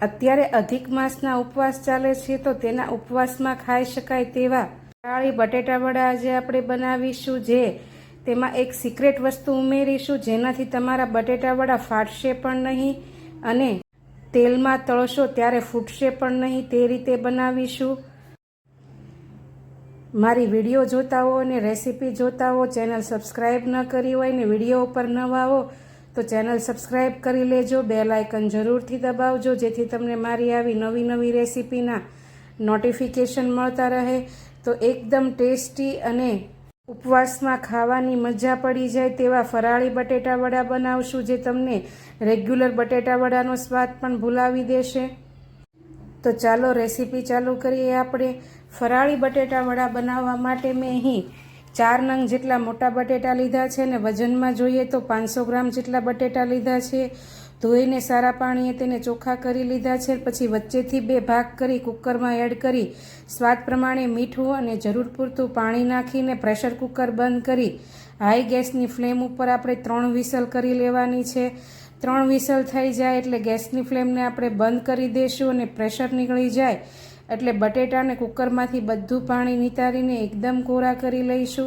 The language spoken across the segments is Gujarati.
અત્યારે અધિક માસના ઉપવાસ ચાલે છે, તો તેના ઉપવાસમાં ખાઈ શકાય તેવા ફરાળી બટેટા વડા આજે આપણે બનાવીશું, જે તેમાં એક સિક્રેટ વસ્તુ ઉમેરીશું જેનાથી તમારા બટેટા વડા ફાટશે પણ નહીં અને તેલમાં તળશો ત્યારે ફૂટશે પણ નહીં, તે રીતે બનાવીશું। મારી વિડીયો જોતા હો અને રેસીપી જોતા હો, ચેનલ સબસ્ક્રાઈબ ન કરી હોય ને વિડીયો ઉપર નવા હો તો ચેનલ સબસ્ક્રાઈબ કરી લેજો, બેલ આઇકન જરૂરથી દબાવજો જેથી તમને મારી આવી નવી નવી રેસીપીના નોટિફિકેશન મળતા રહે। તો એકદમ ટેસ્ટી અને ઉપવાસમાં ખાવાની મજા પડી જાય તેવા ફરાળી બટેટા વડા બનાવશું, જે તમને રેગ્યુલર બટેટા વડાનો સ્વાદ પણ ભૂલાવી દેશે। તો ચાલો રેસીપી ચાલુ કરીએ। આપણે ફરાળી બટેટા વડા બનાવવા માટે મેં અહીં 4 નંગ જેટલા મોટા બટેટા લીધા છે અને વજનમાં જોઈએ તો 500 ગ્રામ જેટલા બટેટા લીધા છે। ધોઈને સારા પાણીએ તેને ચોખ્ખા કરી લીધા છે। પછી વચ્ચેથી 2 ભાગ કરી કુકરમાં એડ કરી સ્વાદ પ્રમાણે મીઠું અને જરૂર પૂરતું પાણી નાખીને પ્રેશર કુકર બંધ કરી હાઈ ગેસની ફ્લેમ ઉપર આપણે 3 વિસલ કરી લેવાની છે। 3 વિસલ થઈ જાય એટલે ગેસની ફ્લેમને આપણે બંધ કરી દઈશું અને પ્રેશર નીકળી જાય એટલે બટેટાને કુકરમાંથી બધું પાણી નિતારીને એકદમ કોરા કરી લઈશું।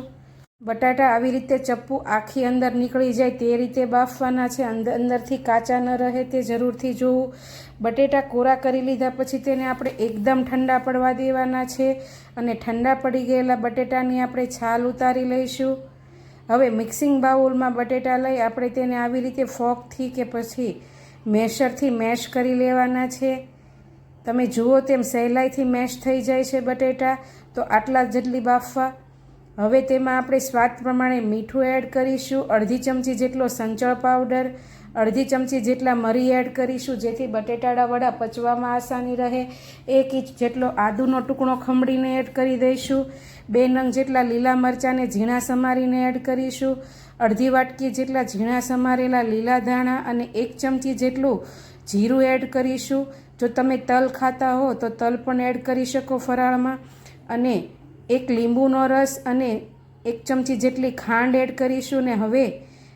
બટાટા આવી રીતે ચપ્પુ આખી અંદર નીકળી જાય તે રીતે બાફવાના છે, અંદરથી કાચા ન રહે તે જરૂરથી જોવું। બટેટા કોરા કરી લીધા પછી તેને આપણે એકદમ ઠંડા પડવા દેવાના છે અને ઠંડા પડી ગયેલા બટેટાની આપણે છાલ ઉતારી લઈશું। હવે મિક્સિંગ બાઉલમાં બટેટા લઈ આપણે તેને આવી રીતે ફોર્કથી કે પછી મેશરથી મેશ કરી લેવાના છે। તમે જુઓ તેમ સહેલાઈથી મેશ થઈ જાય છે બટેટા, તો આટલા જેટલી બાફવા। હવે તેમાં આપણે સ્વાદ પ્રમાણે મીઠું એડ કરીશું, અડધી ચમચી જેટલો સંચળ પાવડર, અડધી ચમચી જેટલા મરી એડ કરીશું જેથી બટેટાના વડા પચવામાં આસાની રહે। 1 ઇંચ જેટલો આદુનો ટુકડો ખમણીને એડ કરી દઈશું। 2 નંગ જેટલા લીલા મરચાંને ઝીણા સમારીને એડ કરીશું। અડધી વાટકી જેટલા ઝીણા સમારેલા લીલા ધાણા અને 1 ચમચી જેટલું જીરું એડ કરીશું। જો તમે તલ ખાતા હો તો તલ પણ એડ કરી શકો ફરાળમાં। અને 1 લીંબુનો રસ અને 1 ચમચી જેટલી ખાંડ એડ કરીશું। ને હવે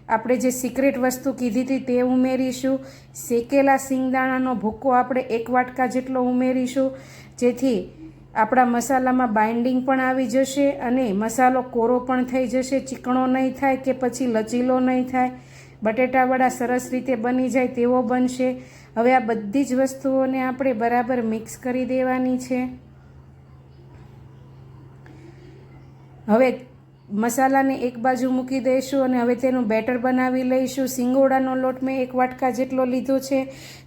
આપણે જે સિક્રેટ વસ્તુ કીધી હતી તે ઉમેરીશું। શેકેલા સિંગદાણાનો ભૂકો આપણે 1 વાટકા જેટલો ઉમેરીશું, જેથી આપણા મસાલામાં બાઇન્ડિંગ પણ આવી જશે અને મસાલો કોરો પણ થઈ જશે, ચીકણો નહીં થાય કે પછી લચીલો નહીં થાય, બટેટા વડા સરસ રીતે બની જાય તેવો બનશે। હવે આ બધી જ વસ્તુઓને આપણે બરાબર મિક્સ કરી દેવાની છે। હવે મસાલાને એક બાજુ મૂકી દઈશું અને હવે તેનું બેટર બનાવી લઈશું। સિંગોડાનો લોટ મેં 1 વાટકા જેટલો લીધો છે,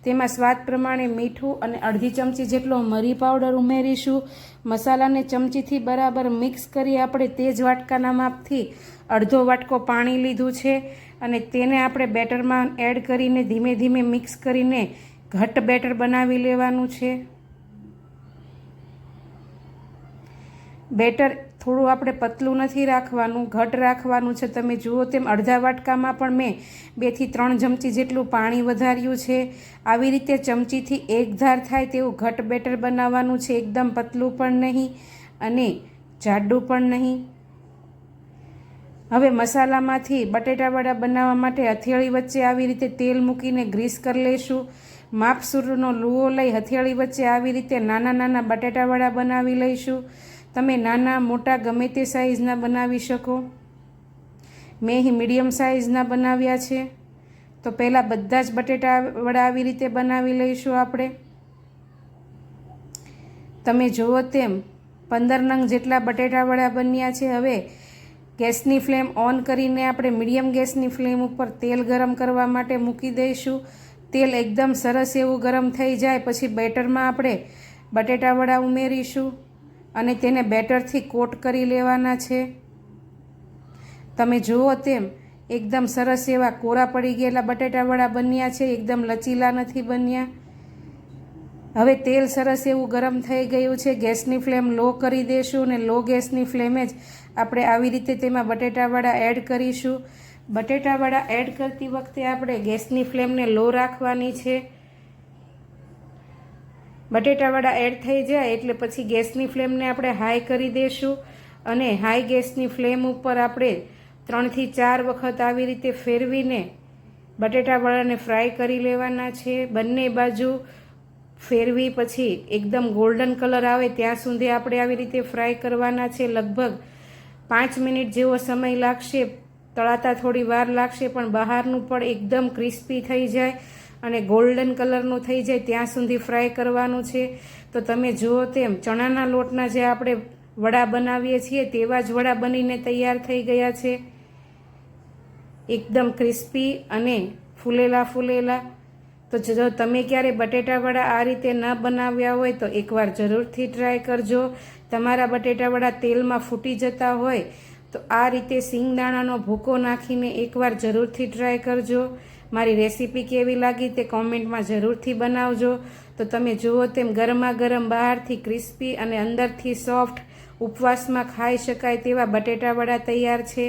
તેમાં સ્વાદ પ્રમાણે મીઠું અને અડધી ચમચી જેટલો મરી પાવડર ઉમેરીશું। મસાલાને ચમચીથી બરાબર મિક્સ કરી આપણે તે જ વાટકાના માપથી અડધો વાટકો પાણી લીધું છે અને તેને આપણે બેટરમાં એડ કરીને ધીમે ધીમે મિક્સ કરીને ઘટ્ટ બેટર બનાવી લેવાનું છે। બેટર થોડું આપણે પતલું નથી રાખવાનું, ઘટ રાખવાનું છે। તમે જુઓ તેમ અડધા વાટકામાં પણ મેં 2 થી 3 ચમચી જેટલું પાણી વધાર્યું છે। આવી રીતે ચમચીથી એક ધાર થાય તેવું ઘટ બેટર બનાવવાનું છે, એકદમ પતલું પણ નહીં અને જાડું પણ નહીં। હવે મસાલામાંથી બટેટા વડા બનાવવા માટે હથેળી વચ્ચે આવી રીતે તેલ મૂકીને ગ્રીસ કરી લઈશું। માપસૂરનો લુઓ લઈ હથેળી વચ્ચે આવી રીતે નાના નાના બટેટા વડા બનાવી લઈશું। તમે નાના મોટા ગમે તે સાઇઝના બનાવી શકો। મેં અહીં મીડિયમ સાઇઝના બનાવ્યા છે। તો પહેલાં બધા જ બટેટા વડા આવી રીતે બનાવી લઈશું આપણે। તમે જુઓ તેમ 15 નંગ જેટલા બટેટા વડા બન્યા છે। હવે ગેસની ફ્લેમ ઓન કરીને આપણે મીડિયમ ગેસની ફ્લેમ ઉપર તેલ ગરમ કરવા માટે મૂકી દઈશું। તેલ એકદમ સરસ એવું ગરમ થઈ જાય પછી બેટરમાં આપણે બટેટા વડા ઉમેરીશું અને તેને બેટરથી કોટ કરી લેવાના છે। તમે જુઓ તેમ એકદમ સરસ એવા કોરા પડી ગયેલા બટેટા વડા બન્યા છે, એકદમ લચીલા નથી બન્યા। હવે તેલ સરસ એવું ગરમ થઈ ગયું છે, ગેસની ફ્લેમ લો કરી દઈશું અને લો ગેસની ફ્લેમે જ આપણે આવી રીતે તેમાં બટેટા વડા એડ કરીશું। બટેટા વડા એડ કરતી વખતે આપણે ગેસની ફ્લેમને લો રાખવાની છે। બટેટા વડા એડ થઈ જાય એટલે પછી ગેસની ફ્લેમને આપણે હાઈ કરી દઈશું અને હાઈ ગેસની ફ્લેમ ઉપર આપણે 3 થી 4 વખત આવી રીતે ફેરવીને બટેટા વડાને ફ્રાય કરી લેવાના છે। બંને બાજુ ફેરવી પછી એકદમ ગોલ્ડન કલર આવે ત્યાં સુધી આપણે આવી રીતે ફ્રાય કરવાના છે. લગભગ 5 મિનિટ જેવો સમય લાગશે. તળાતા થોડી વાર લાગશે, પણ બહારનું પણ એકદમ ક્રિસ્પી થઈ જાય અને ગોલ્ડન કલરનું થઈ જાય ત્યાં સુધી ફ્રાય કરવાનું છે. તો તમે જુઓ તેમ ચણાના લોટના જે આપણે વડા બનાવીએ છીએ તેવા જ વડા બનીને તૈયાર થઈ ગયા છે, એકદમ ક્રિસ્પી અને ફૂલેલા ફૂલેલા. તો જો તમે ક્યારે બટેટા વડા આ રીતે ન બનાવ્યા હોય તો એકવાર જરૂરથી ટ્રાય કરજો. તમારા બટેટા વડા તેલમાં ફૂટી જતા હોય તો આ રીતે સિંગદાણાનો ભૂકો નાખીને એકવાર જરૂરથી ટ્રાય કરજો. મારી રેસીપી કેવી લાગી તે કોમેન્ટમાં જરૂરથી બનાવજો. તો તમે જુઓ તેમ ગરમા ગરમ બહારથી ક્રિસ્પી અને અંદરથી સોફ્ટ ઉપવાસમાં ખાઈ શકાય તેવા બટેટા વડા તૈયાર છે.